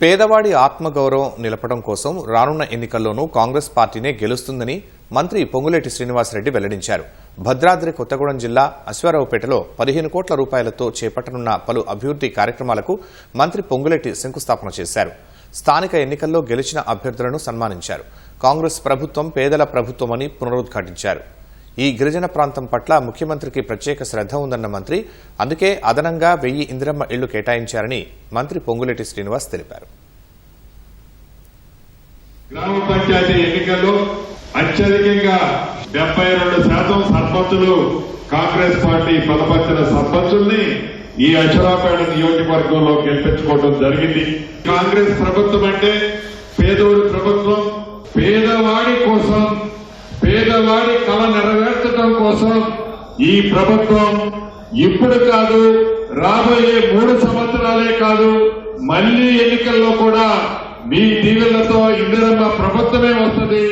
పేదవాడి ఆత్మగౌరవం నిలపడం కోసం రానున్న ఎన్నికల్లోనూ కాంగ్రెస్ పార్టీనే గెలుస్తుందని మంత్రి పొంగులేటి శ్రీనివాసరెడ్డి వెల్లడించారు. భద్రాద్రి కొత్తగూడెం జిల్లా అశ్వారావుపేటలో 15 కోట్ల రూపాయలతో చేపట్టనున్న పలు అభివృద్ది కార్యక్రమాలకు మంత్రి పొంగులేటి శంకుస్థాపన చేశారు. స్థానిక ఎన్నికల్లో గెలిచిన అభ్యర్థులను సన్మానించారు. కాంగ్రెస్ ప్రభుత్వం పేదల ప్రభుత్వమని పునరుద్ఘాటించారు. ఈ గిరిజన ప్రాంతం పట్ల ముఖ్యమంత్రికి ప్రత్యేక శ్రద్ధ ఉందన్న మంత్రి, అందుకే అదనంగా 1000 ఇందిరమ్మ ఇళ్లు కేటాయించారని మంత్రి పొంగులేటి శ్రీనివాస్ తెలిపారు. గ్రామ పంచాయతీ ఎన్నికల్లో అత్యధికంగా 72% సర్పంచులు కాంగ్రెస్ పార్టీ బలపరిచిన సర్పంచుల్ని ఈ అశ్వారావుపేట నియోజకవర్గంలో గెలిపించుకోవడం జరిగింది. కాంగ్రెస్ ప్రభుత్వం అంటే పేదోడి ప్రభుత్వం. పేదవాడి కోసం, పేదవాడి కళ నెరవేర్చడం కోసం ఈ ప్రభుత్వం ఇప్పుడు కాదు, రాబోయే 3 సంవత్సరాలే కాదు, మళ్లీ ఎన్నికల్లో కూడా మీ దీవెనలతో ఇందిరమ్మ ప్రభుత్వమే వస్తుంది.